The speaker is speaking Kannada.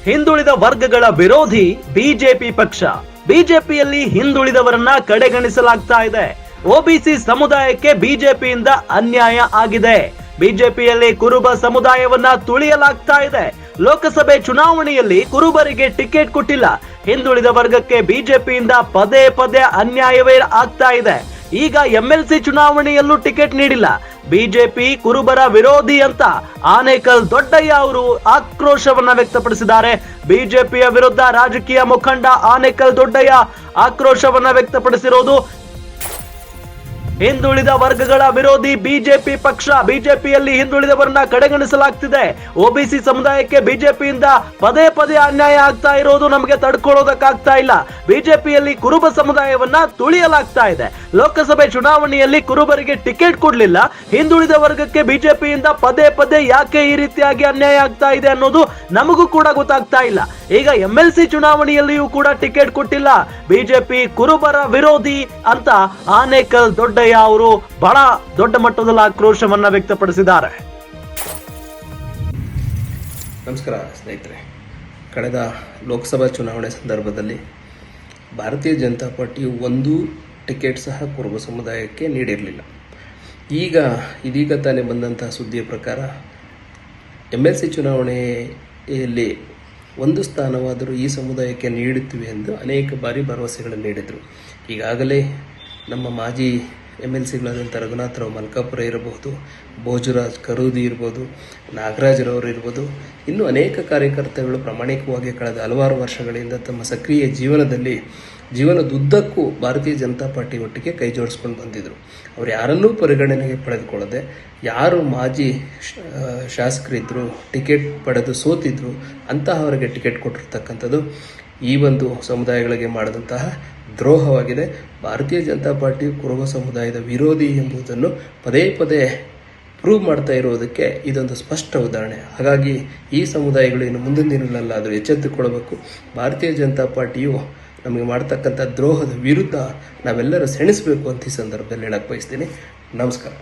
ಹಿಂದುಳಿದ ವರ್ಗಗಳ ವಿರೋಧಿ ಬಿಜೆಪಿ ಪಕ್ಷ. ಬಿಜೆಪಿಯಲ್ಲಿ ಹಿಂದುಳಿದವರನ್ನ ಕಡೆಗಣಿಸಲಾಗ್ತಾ ಇದೆ. ಒಬಿಸಿ ಸಮುದಾಯಕ್ಕೆ ಬಿಜೆಪಿಯಿಂದ ಅನ್ಯಾಯ ಆಗಿದೆ. ಬಿಜೆಪಿಯಲ್ಲಿ ಕುರುಬ ಸಮುದಾಯವನ್ನ ತುಳಿಯಲಾಗ್ತಾ ಇದೆ. ಲೋಕಸಭೆ ಚುನಾವಣೆಯಲ್ಲಿ ಕುರುಬರಿಗೆ ಟಿಕೆಟ್ ಕೊಟ್ಟಿಲ್ಲ. ಹಿಂದುಳಿದ ವರ್ಗಕ್ಕೆ ಬಿಜೆಪಿಯಿಂದ ಪದೇ ಪದೇ ಅನ್ಯಾಯವೇ ಆಗ್ತಾ ಇದೆ. ಈಗ ಎಂಎಲ್ಸಿ ಚುನಾವಣೆಯಲ್ಲೂ ಟಿಕೆಟ್ ನೀಡಿಲ್ಲ. ಬಿಜೆಪಿ ಕುರುಬರ ವಿರೋಧಿ ಅಂತ ಆನೇಕಲ್ ದೊಡ್ಡಯ್ಯ ಅವರು ಆಕ್ರೋಶವನ್ನ ವ್ಯಕ್ತಪಡಿಸಿದ್ದಾರೆ. ಬಿಜೆಪಿಯ ವಿರುದ್ಧ ರಾಜಕೀಯ ಮುಖಂಡ ಆನೇಕಲ್ ದೊಡ್ಡಯ್ಯ ಆಕ್ರೋಶವನ್ನ ವ್ಯಕ್ತಪಡಿಸಿರೋದು. ಹಿಂದುಳಿದ ವರ್ಗಗಳ ವಿರೋಧಿ ಬಿಜೆಪಿ ಪಕ್ಷ. ಬಿಜೆಪಿಯಲ್ಲಿ ಹಿಂದುಳಿದವರನ್ನ ಕಡೆಗಣಿಸಲಾಗ್ತಿದೆ. ಒಬಿಸಿ ಸಮುದಾಯಕ್ಕೆ ಬಿಜೆಪಿಯಿಂದ ಪದೇ ಪದೇ ಅನ್ಯಾಯ ಆಗ್ತಾ ಇರೋದು ನಮಗೆ ತಡ್ಕೊಳ್ಳೋದಕ್ಕಾಗ್ತಾ ಇಲ್ಲ. ಬಿಜೆಪಿಯಲ್ಲಿ ಕುರುಬ ಸಮುದಾಯವನ್ನ ತುಳಿಯಲಾಗ್ತಾ ಇದೆ. ಲೋಕಸಭೆ ಚುನಾವಣೆಯಲ್ಲಿ ಕುರುಬರಿಗೆ ಟಿಕೆಟ್ ಕೊಡ್ಲಿಲ್ಲ. ಹಿಂದುಳಿದ ವರ್ಗಕ್ಕೆ ಬಿಜೆಪಿಯಿಂದ ಪದೇ ಪದೇ ಯಾಕೆ ಈ ರೀತಿಯಾಗಿ ಅನ್ಯಾಯ ಆಗ್ತಾ ಇದೆ ಅನ್ನೋದು ನಮಗೂ ಕೂಡ ಗೊತ್ತಾಗ್ತಾ ಇಲ್ಲ. ಈಗ ಎಂಎಲ್ಸಿ ಚುನಾವಣೆಯಲ್ಲಿಯೂ ಕೂಡ ಟಿಕೆಟ್ ಕೊಟ್ಟಿಲ್ಲ. ಬಿಜೆಪಿ ಕುರುಬರ ವಿರೋಧಿ ಅಂತ ಆನೇಕಲ್ ದೊಡ್ಡಯ್ಯ ಅವರು ಬಹಳ ದೊಡ್ಡ ಮಟ್ಟದಲ್ಲಿ ಆಕ್ರೋಶವನ್ನ ವ್ಯಕ್ತಪಡಿಸಿದ್ದಾರೆ. ನಮಸ್ಕಾರ ಸ್ನೇಹಿತರೆ. ಕಳೆದ ಲೋಕಸಭಾ ಚುನಾವಣೆ ಸಂದರ್ಭದಲ್ಲಿ ಭಾರತೀಯ ಜನತಾ ಪಾರ್ಟಿಯು ಒಂದು ಟಿಕೆಟ್ ಸಹ ಕುರುಬ ಸಮುದಾಯಕ್ಕೆ ನೀಡಿರಲಿಲ್ಲ. ಇದೀಗ ತಾನೇ ಬಂದಂತಹ ಸುದ್ದಿಯ ಪ್ರಕಾರ ಎಂಎಲ್ಸಿ ಚುನಾವಣೆಯಲ್ಲಿ ಒಂದು ಸ್ಥಾನವಾದರೂ ಈ ಸಮುದಾಯಕ್ಕೆ ನೀಡುತ್ತೇವೆ ಎಂದು ಅನೇಕ ಬಾರಿ ಭರವಸೆಗಳನ್ನು ನೀಡಿದರು. ಈಗಾಗಲೇ ನಮ್ಮ ಮಾಜಿ ಎಂಎಲ್ಸಿಗಳಾದಂಥ ರಘುನಾಥರಾವ್ ಮಲ್ಕಾಪುರ ಇರಬಹುದು, ಭೋಜರಾಜ್ ಕರೂದಿ ಇರ್ಬೋದು, ನಾಗರಾಜರವರು ಇರ್ಬೋದು, ಇನ್ನೂ ಅನೇಕ ಕಾರ್ಯಕರ್ತರುಗಳು ಪ್ರಾಮಾಣಿಕವಾಗಿ ಕಳೆದ ಹಲವಾರು ವರ್ಷಗಳಿಂದ ತಮ್ಮ ಸಕ್ರಿಯ ಜೀವನದುದ್ದಕ್ಕೂ ಭಾರತೀಯ ಜನತಾ ಪಾರ್ಟಿ ಒಟ್ಟಿಗೆ ಕೈ ಜೋಡಿಸ್ಕೊಂಡು ಬಂದಿದ್ದರು. ಅವರು ಯಾರನ್ನೂ ಪರಿಗಣನೆಗೆ ಪಡೆದುಕೊಳ್ಳದೆ ಯಾರು ಮಾಜಿ ಶಾಸಕರಿದ್ದರು, ಟಿಕೆಟ್ ಪಡೆದು ಸೋತಿದ್ರು ಅಂತಹವರಿಗೆ ಟಿಕೆಟ್ ಕೊಟ್ಟಿರ್ತಕ್ಕಂಥದ್ದು ಈ ಒಂದು ಸಮುದಾಯಗಳಿಗೆ ಮಾಡಿದಂತಹ ದ್ರೋಹವಾಗಿದೆ. ಭಾರತೀಯ ಜನತಾ ಪಾರ್ಟಿ ಕುರುಬ ಸಮುದಾಯದ ವಿರೋಧಿ ಎಂಬುದನ್ನು ಪದೇ ಪದೇ ಪ್ರೂವ್ ಮಾಡ್ತಾ ಇರುವುದಕ್ಕೆ ಇದೊಂದು ಸ್ಪಷ್ಟ ಉದಾಹರಣೆ. ಹಾಗಾಗಿ ಈ ಸಮುದಾಯಗಳು ಇನ್ನು ಮುಂದಿನ ದಿನಗಳಲ್ಲಾದರೂ ಎಚ್ಚೆತ್ತುಕೊಳ್ಳಬೇಕು. ಭಾರತೀಯ ಜನತಾ ಪಾರ್ಟಿಯು ನಮಗೆ ಮಾಡ್ತಕ್ಕಂಥ ದ್ರೋಹದ ವಿರುದ್ಧ ನಾವೆಲ್ಲರೂ ಸೆಣಸಬೇಕು ಅಂತ ಈ ಸಂದರ್ಭದಲ್ಲಿ ಹೇಳಕ್ಕೆ ಬಯಸ್ತೀನಿ. ನಮಸ್ಕಾರ.